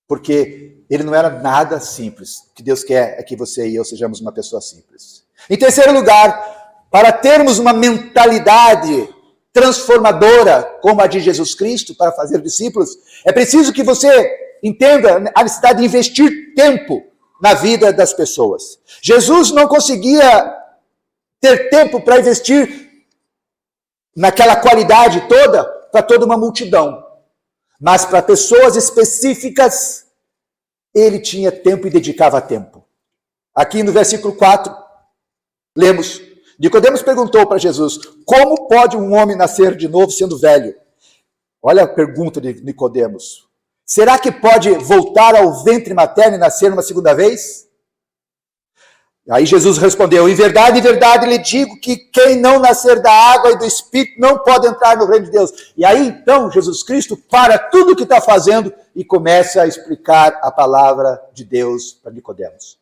Porque ele não era nada simples. O que Deus quer é que você e eu sejamos uma pessoa simples. Em terceiro lugar, para termos uma mentalidade transformadora como a de Jesus Cristo para fazer discípulos, é preciso que você entenda a necessidade de investir tempo na vida das pessoas. Jesus não conseguia ter tempo para investir naquela qualidade toda para toda uma multidão. Mas para pessoas específicas, ele tinha tempo e dedicava tempo. Aqui no versículo 4, lemos, Nicodemos perguntou para Jesus, como pode um homem nascer de novo sendo velho? Olha a pergunta de Nicodemos. Será que pode voltar ao ventre materno e nascer uma segunda vez? Aí Jesus respondeu, em verdade, lhe digo que quem não nascer da água e do Espírito não pode entrar no reino de Deus. E aí então Jesus Cristo para tudo o que está fazendo e começa a explicar a palavra de Deus para Nicodemos.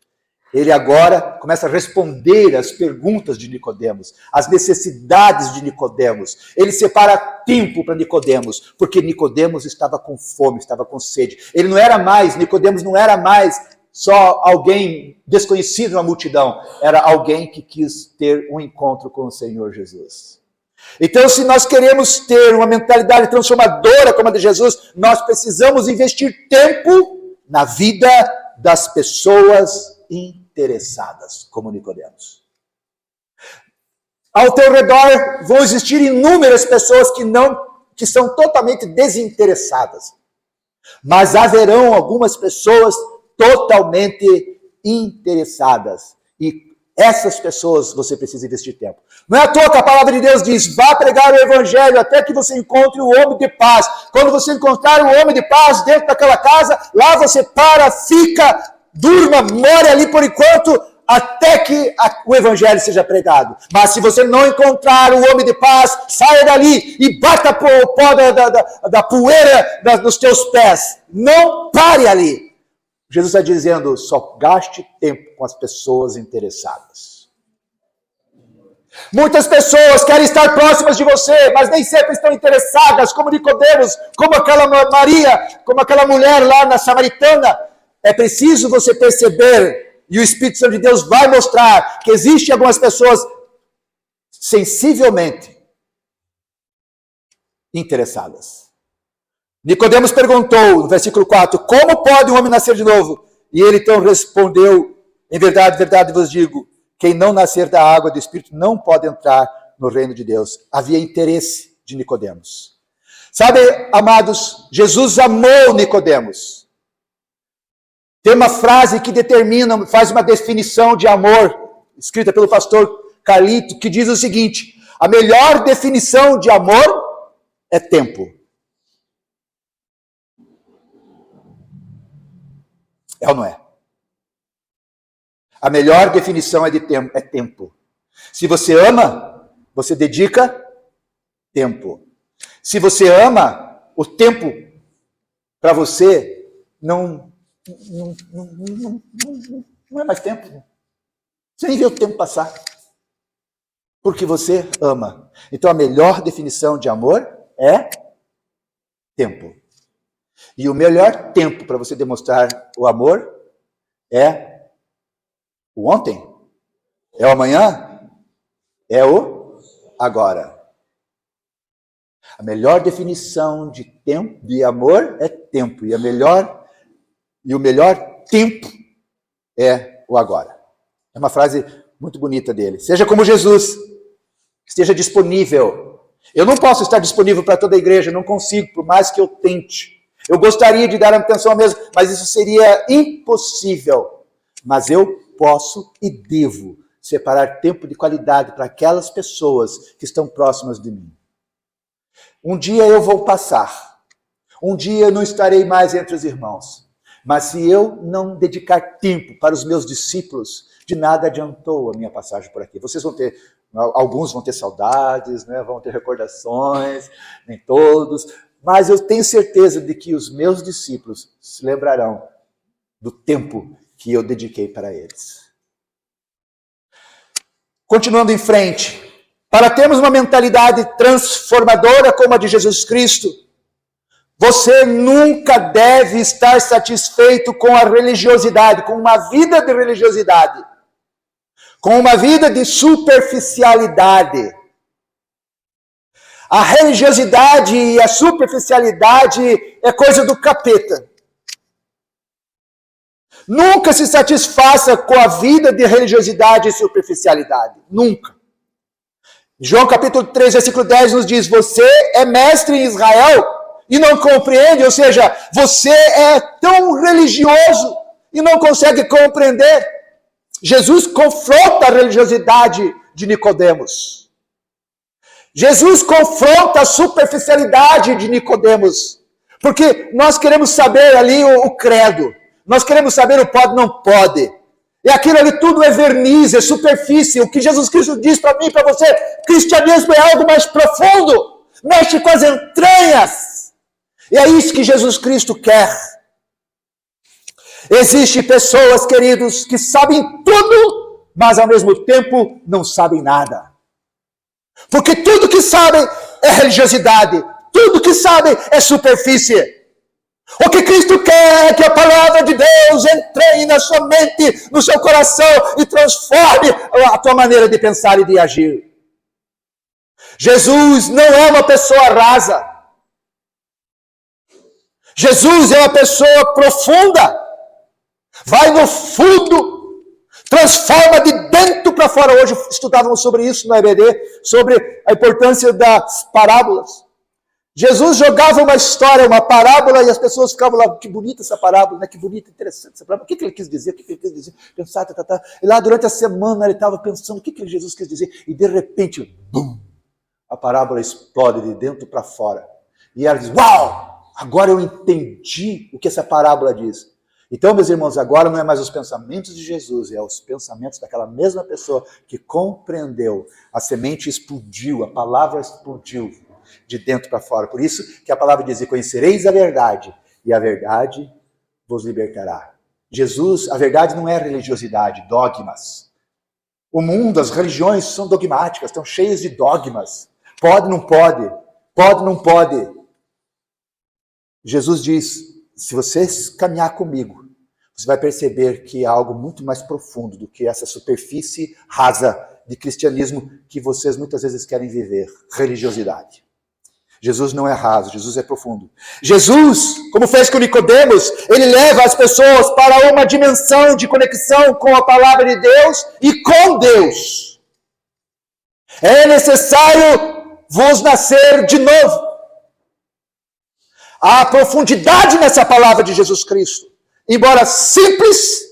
Ele agora começa a responder as perguntas de Nicodemos, as necessidades de Nicodemos. Ele separa tempo para Nicodemos, porque Nicodemos estava com fome, estava com sede. Nicodemos não era mais só alguém desconhecido na multidão, era alguém que quis ter um encontro com o Senhor Jesus. Então, se nós queremos ter uma mentalidade transformadora como a de Jesus, nós precisamos investir tempo na vida das pessoas interessadas, como Nicodemos. Ao teu redor vão existir inúmeras pessoas que são totalmente desinteressadas, mas haverão algumas pessoas totalmente interessadas. E essas pessoas você precisa investir tempo. Não é à toa que a palavra de Deus diz, vá pregar o evangelho até que você encontre o homem de paz. Quando você encontrar o homem de paz dentro daquela casa, lá você para, fica, durma, more ali por enquanto, até que o evangelho seja pregado. Mas se você não encontrar o homem de paz, saia dali e bata o pó da poeira dos teus pés. Não pare ali. Jesus está dizendo, só gaste tempo com as pessoas interessadas. Muitas pessoas querem estar próximas de você, mas nem sempre estão interessadas, como Nicodemos, como aquela Maria, como aquela mulher lá na Samaritana. É preciso você perceber, e o Espírito Santo de Deus vai mostrar, que existem algumas pessoas sensivelmente interessadas. Nicodemos perguntou, no versículo 4, como pode um homem nascer de novo? E ele então respondeu, em verdade, verdade vos digo, quem não nascer da água e do Espírito não pode entrar no reino de Deus. Havia interesse de Nicodemos. Sabe, amados, Jesus amou Nicodemos. Tem uma frase que determina, faz uma definição de amor, escrita pelo pastor Carlito, que diz o seguinte, a melhor definição de amor é tempo. É ou não é? A melhor definição é tempo. Se você ama, você dedica tempo. Se você ama, o tempo para você não é mais tempo. Você nem vê o tempo passar. Porque você ama. Então a melhor definição de amor é tempo. E o melhor tempo para você demonstrar o amor é o ontem, é o amanhã, é o agora. A melhor definição de tempo, de amor, é tempo. E o melhor tempo é o agora. É uma frase muito bonita dele. Seja como Jesus, esteja disponível. Eu não posso estar disponível para toda a igreja, não consigo, por mais que eu tente. Eu gostaria de dar atenção mesmo, mas isso seria impossível. Mas eu posso e devo separar tempo de qualidade para aquelas pessoas que estão próximas de mim. Um dia eu vou passar. Um dia eu não estarei mais entre os irmãos. Mas se eu não dedicar tempo para os meus discípulos, de nada adiantou a minha passagem por aqui. Vocês vão ter, alguns vão ter saudades, né? Vão ter recordações, nem todos. Mas eu tenho certeza de que os meus discípulos se lembrarão do tempo que eu dediquei para eles. Continuando em frente, para termos uma mentalidade transformadora como a de Jesus Cristo, você nunca deve estar satisfeito com a religiosidade, com uma vida de religiosidade, com uma vida de superficialidade. A religiosidade e a superficialidade é coisa do capeta. Nunca se satisfaça com a vida de religiosidade e superficialidade. Nunca. João capítulo 3, versículo 10 nos diz, você é mestre em Israel e não compreende, ou seja, você é tão religioso e não consegue compreender. Jesus confronta a religiosidade de Nicodemos. Jesus confronta a superficialidade de Nicodemos. Porque nós queremos saber ali o credo. Nós queremos saber o pode, não pode. E aquilo ali tudo é verniz, é superfície. O que Jesus Cristo diz para mim e para você, cristianismo é algo mais profundo. Mexe com as entranhas. E é isso que Jesus Cristo quer. Existem pessoas, queridos, que sabem tudo, mas ao mesmo tempo não sabem nada. Porque tudo que sabem é religiosidade. Tudo que sabem é superfície. O que Cristo quer é que a palavra de Deus entre na sua mente, no seu coração e transforme a tua maneira de pensar e de agir. Jesus não é uma pessoa rasa. Jesus é uma pessoa profunda. Vai no fundo, transforma de dentro para fora. Hoje estudávamos sobre isso no EBD, sobre a importância das parábolas. Jesus jogava uma história, uma parábola, e as pessoas ficavam lá, que bonita essa parábola, né? Que bonita, interessante essa parábola. O que ele quis dizer? O que ele quis dizer? Pensar, E lá durante a semana ele estava pensando, o que Jesus quis dizer? E de repente, bum, a parábola explode de dentro para fora. E ela diz, uau, agora eu entendi o que essa parábola diz. Então, meus irmãos, agora não é mais os pensamentos de Jesus, é os pensamentos daquela mesma pessoa que compreendeu. A semente explodiu, a palavra explodiu de dentro para fora. Por isso que a palavra diz, e conhecereis a verdade, e a verdade vos libertará. Jesus, a verdade não é religiosidade, dogmas. O mundo, as religiões são dogmáticas, estão cheias de dogmas. Pode, não pode. Pode, não pode. Jesus diz, se você caminhar comigo, você vai perceber que há algo muito mais profundo do que essa superfície rasa de cristianismo que vocês muitas vezes querem viver, religiosidade. Jesus não é raso, Jesus é profundo. Jesus, como fez com Nicodemos, ele leva as pessoas para uma dimensão de conexão com a palavra de Deus e com Deus. É necessário vos nascer de novo. Há profundidade nessa palavra de Jesus Cristo. Embora simples,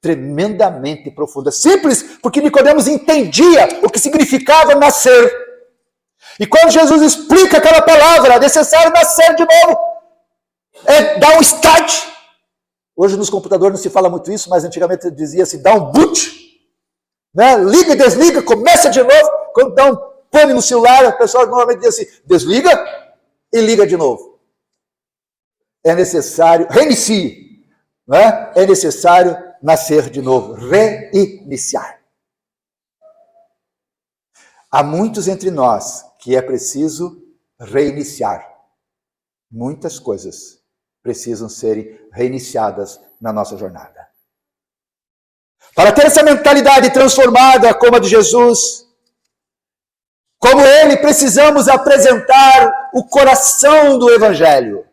tremendamente profunda. Simples porque Nicodemos entendia o que significava nascer. E quando Jesus explica aquela palavra, é necessário nascer de novo. É dar um start. Hoje nos computadores não se fala muito isso, mas antigamente dizia-se dar um boot. Né? Liga e desliga, começa de novo. Quando dá um pane no celular, a pessoa normalmente diz assim, desliga e liga de novo. É necessário, reinicie. Né? É necessário nascer de novo, reiniciar. Há muitos entre nós que é preciso reiniciar. Muitas coisas precisam ser reiniciadas na nossa jornada. Para ter essa mentalidade transformada como a de Jesus, como ele, precisamos apresentar o coração do Evangelho.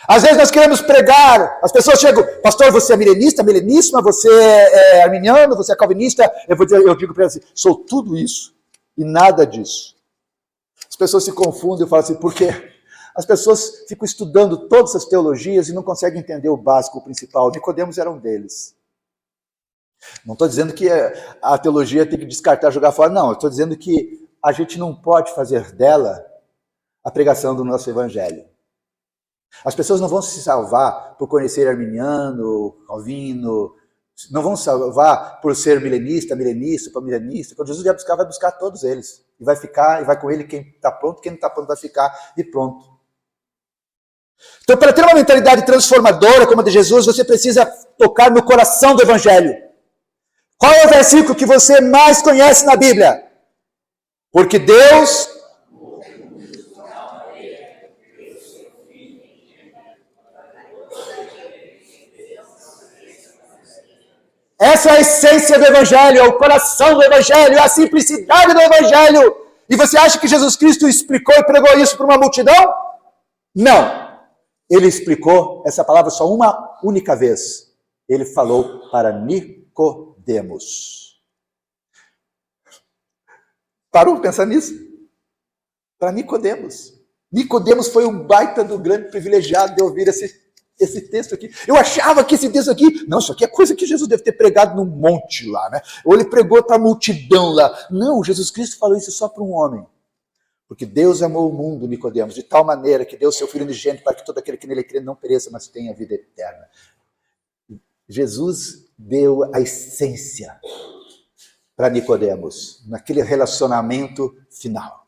Às vezes nós queremos pregar, as pessoas chegam, pastor, você é milenista, mileníssima, você é arminiano, você é calvinista. Eu digo para eles assim, sou tudo isso e nada disso. As pessoas se confundem e falam assim, por quê? As pessoas ficam estudando todas as teologias e não conseguem entender o básico, o principal. Nicodemos era um deles. Não estou dizendo que a teologia tem que descartar, jogar fora. Não, estou dizendo que a gente não pode fazer dela a pregação do nosso evangelho. As pessoas não vão se salvar por conhecer arminiano, calvino, não vão se salvar por ser milenista, milenista. Quando Jesus vier buscar, vai buscar todos eles. E vai ficar, e vai com ele quem está pronto, quem não está pronto vai ficar e pronto. Então, para ter uma mentalidade transformadora como a de Jesus, você precisa tocar no coração do evangelho. Qual é o versículo que você mais conhece na Bíblia? Porque Deus... Essa é a essência do Evangelho, é o coração do Evangelho, é a simplicidade do Evangelho. E você acha que Jesus Cristo explicou e pregou isso para uma multidão? Não. Ele explicou essa palavra só uma única vez. Ele falou para Nicodemos. Parou para pensar nisso? Para Nicodemos. Nicodemos foi um baita do grande privilegiado de ouvir esse texto aqui. Eu achava que esse texto aqui, não, isso aqui é coisa que Jesus deve ter pregado num monte lá, né? Ou ele pregou para a multidão lá. Não, Jesus Cristo falou isso só para um homem. Porque Deus amou o mundo, Nicodemos, de tal maneira que deu seu Filho unigênito para que todo aquele que nele crê não pereça, mas tenha vida eterna. Jesus deu a essência para Nicodemos, naquele relacionamento final.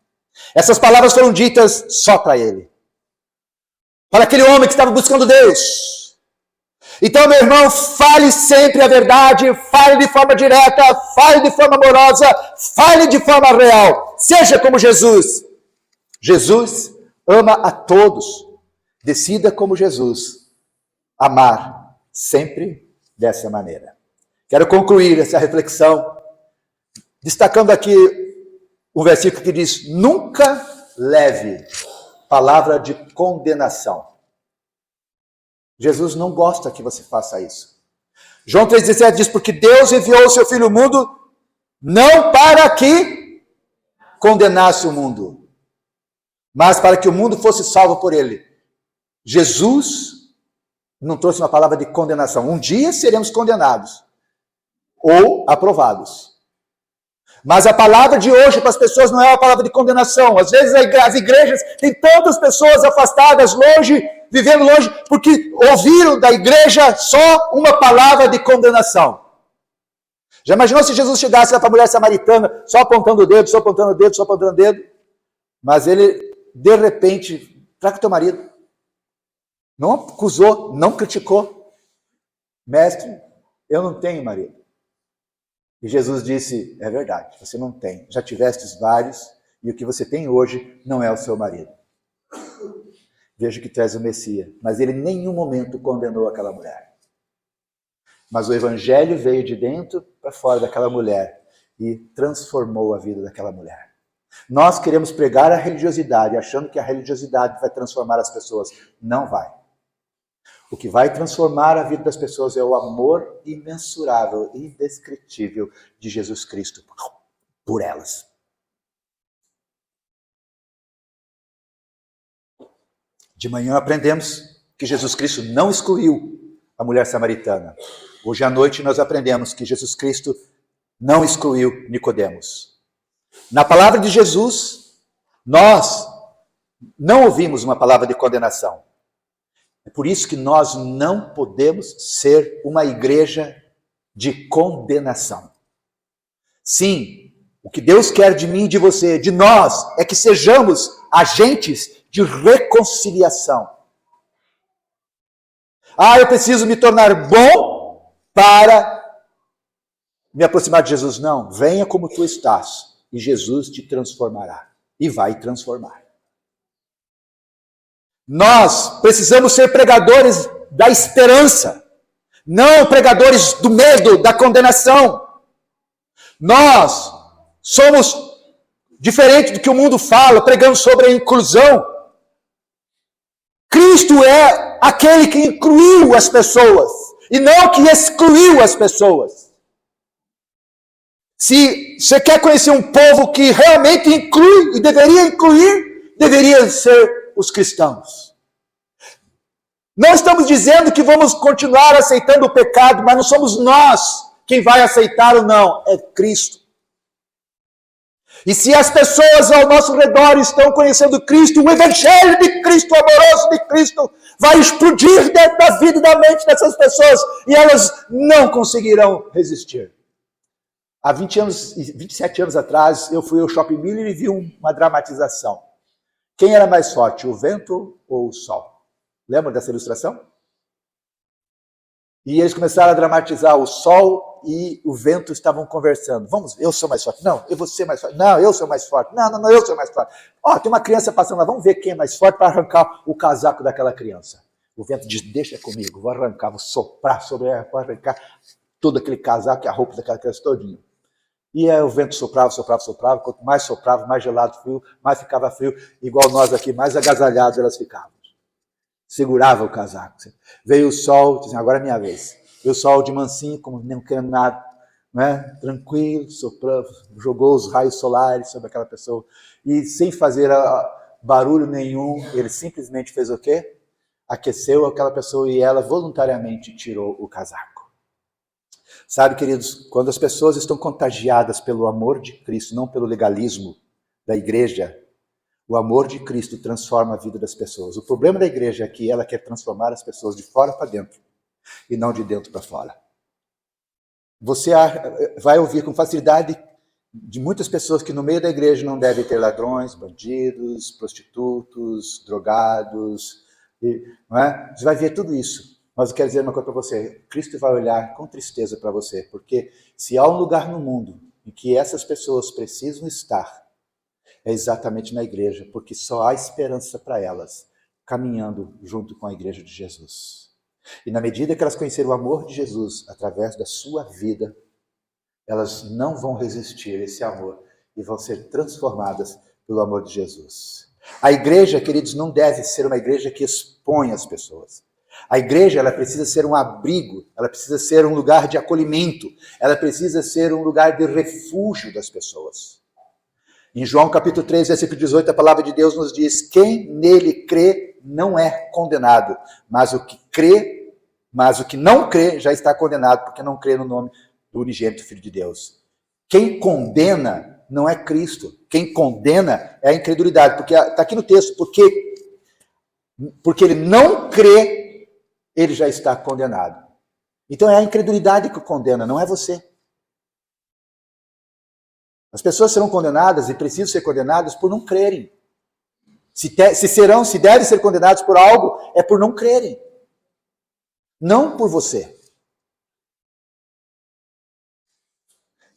Essas palavras foram ditas só para ele. Para aquele homem que estava buscando Deus. Então, meu irmão, fale sempre a verdade, fale de forma direta, fale de forma amorosa, fale de forma real. Seja como Jesus. Jesus ama a todos. Decida como Jesus. Amar sempre dessa maneira. Quero concluir essa reflexão destacando aqui um versículo que diz, nunca leve palavra de condenação. Jesus não gosta que você faça isso. João 3,17 diz, porque Deus enviou o seu Filho ao mundo, não para que condenasse o mundo, mas para que o mundo fosse salvo por ele. Jesus não trouxe uma palavra de condenação. Um dia seremos condenados ou aprovados. Mas a palavra de hoje para as pessoas não é uma palavra de condenação. Às vezes as igrejas têm tantas pessoas afastadas, longe, vivendo longe, porque ouviram da igreja só uma palavra de condenação. Já imaginou se Jesus chegasse lá para a mulher samaritana, só apontando o dedo, só apontando o dedo, só apontando o dedo? Mas ele, de repente, traga teu marido. Não acusou, não criticou. mestre, eu não tenho marido. E Jesus disse, é verdade, você não tem. Já tivestes vários, e o que você tem hoje não é o seu marido. Vejo que tu és o Messias. Mas ele em nenhum momento condenou aquela mulher. Mas o evangelho veio de dentro para fora daquela mulher e transformou a vida daquela mulher. Nós queremos pregar a religiosidade, achando que a religiosidade vai transformar as pessoas. Não vai. O que vai transformar a vida das pessoas é o amor imensurável, indescritível de Jesus Cristo por elas. De manhã aprendemos que Jesus Cristo não excluiu a mulher samaritana. Hoje à noite nós aprendemos que Jesus Cristo não excluiu Nicodemos. Na palavra de Jesus, nós não ouvimos uma palavra de condenação. É por isso que nós não podemos ser uma igreja de condenação. Sim, o que Deus quer de mim e de você, de nós, é que sejamos agentes de reconciliação. Eu preciso me tornar bom para me aproximar de Jesus. Não, venha como tu estás e Jesus te transformará e vai transformar. Nós precisamos ser pregadores da esperança, não pregadores do medo, da condenação. Nós somos diferente do que o mundo fala, pregando sobre a inclusão. Cristo é aquele que incluiu as pessoas e não que excluiu as pessoas. Se você quer conhecer um povo que realmente inclui e deveria incluir, deveria ser os cristãos. Não estamos dizendo que vamos continuar aceitando o pecado, mas não somos nós quem vai aceitar ou não, é Cristo. E se as pessoas ao nosso redor estão conhecendo Cristo, o evangelho de Cristo, o amoroso de Cristo, vai explodir dentro da vida e da mente dessas pessoas e elas não conseguirão resistir. Há 27 anos atrás, eu fui ao Shopping Miller e vi uma dramatização. Quem era mais forte, o vento ou o sol? Lembra dessa ilustração? E eles começaram a dramatizar o sol e o vento estavam conversando. Vamos, eu sou mais forte. Não, eu vou ser mais forte. Não, eu sou mais forte. Não, eu sou mais forte. Tem uma criança passando lá, vamos ver quem é mais forte para arrancar o casaco daquela criança. O vento diz, deixa comigo, vou arrancar, vou soprar sobre ela, vou arrancar todo aquele casaco e a roupa daquela criança todinha. E o vento soprava. Quanto mais soprava, mais gelado frio, mais ficava frio. Igual nós aqui, mais agasalhados elas ficavam. Segurava o casaco. Veio o sol, dizia, agora é minha vez. Veio o sol de mansinho, como não querendo nada, né? Tranquilo, soprando, jogou os raios solares sobre aquela pessoa. E sem fazer barulho nenhum, ele simplesmente fez o quê? Aqueceu aquela pessoa e ela voluntariamente tirou o casaco. Sabe, queridos, quando as pessoas estão contagiadas pelo amor de Cristo, não pelo legalismo da igreja, o amor de Cristo transforma a vida das pessoas. O problema da igreja é que ela quer transformar as pessoas de fora para dentro e não de dentro para fora. Você vai ouvir com facilidade de muitas pessoas que no meio da igreja não devem ter ladrões, bandidos, prostitutos, drogados, não é? Você vai ver tudo isso. Mas eu quero dizer uma coisa para você, Cristo vai olhar com tristeza para você, porque se há um lugar no mundo em que essas pessoas precisam estar, é exatamente na igreja, porque só há esperança para elas, caminhando junto com a igreja de Jesus. E na medida que elas conhecerem o amor de Jesus, através da sua vida, elas não vão resistir a esse amor e vão ser transformadas pelo amor de Jesus. A igreja, queridos, não deve ser uma igreja que expõe as pessoas. A igreja, ela precisa ser um abrigo, ela precisa ser um lugar de acolhimento, ela precisa ser um lugar de refúgio das pessoas. Em João capítulo 3, versículo 18, a palavra de Deus nos diz, quem nele crê não é condenado, mas o que não crê já está condenado, porque não crê no nome do unigênito Filho de Deus. Quem condena não é Cristo, quem condena é a incredulidade, porque está aqui no texto, porque ele não crê, ele já está condenado. Então é a incredulidade que condena, não é você. As pessoas serão condenadas e precisam ser condenadas por não crerem. Se devem ser condenados por algo, é por não crerem. Não por você.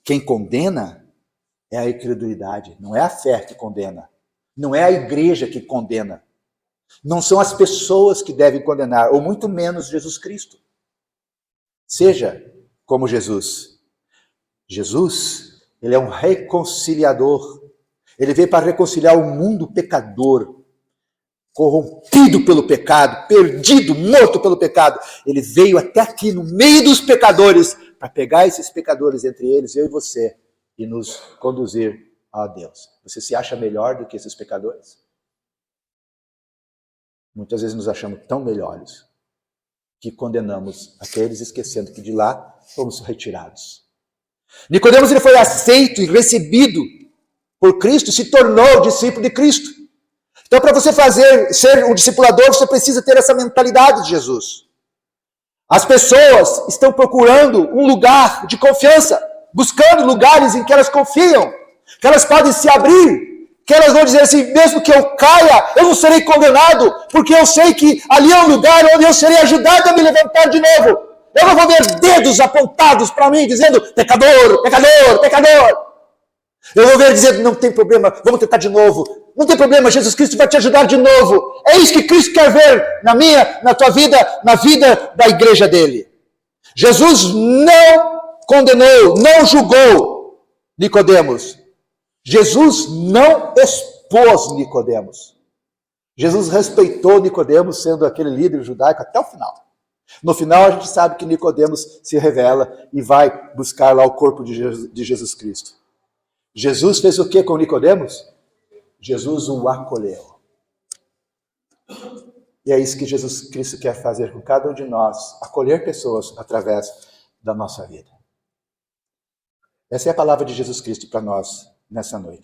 Quem condena é a incredulidade, não é a fé que condena. Não é a igreja que condena. Não são as pessoas que devem condenar, ou muito menos Jesus Cristo. Seja como Jesus. Jesus, ele é um reconciliador. Ele veio para reconciliar o mundo pecador, corrompido pelo pecado, perdido, morto pelo pecado. Ele veio até aqui no meio dos pecadores para pegar esses pecadores, entre eles, eu e você, e nos conduzir a Deus. Você se acha melhor do que esses pecadores? Muitas vezes nos achamos tão melhores que condenamos aqueles, esquecendo que de lá fomos retirados. Nicodemos, ele foi aceito e recebido por Cristo, se tornou discípulo de Cristo. Então, para você ser um discipulador, você precisa ter essa mentalidade de Jesus. As pessoas estão procurando um lugar de confiança, buscando lugares em que elas confiam, que elas podem se abrir, que elas vão dizer assim, mesmo que eu caia, eu não serei condenado, porque eu sei que ali é um lugar onde eu serei ajudado a me levantar de novo. Eu não vou ver dedos apontados para mim, dizendo, pecador, pecador, pecador. Eu vou ver dizendo, não tem problema, vamos tentar de novo. Não tem problema, Jesus Cristo vai te ajudar de novo. É isso que Cristo quer ver na minha, na tua vida, na vida da igreja dele. Jesus não condenou, não julgou Nicodemos. Jesus não expôs Nicodemos. Jesus respeitou Nicodemos, sendo aquele líder judaico até o final. No final a gente sabe que Nicodemos se revela e vai buscar lá o corpo de Jesus Cristo. Jesus fez o que com Nicodemos? Jesus o acolheu. E é isso que Jesus Cristo quer fazer com cada um de nós, acolher pessoas através da nossa vida. Essa é a palavra de Jesus Cristo para nós nessa noite.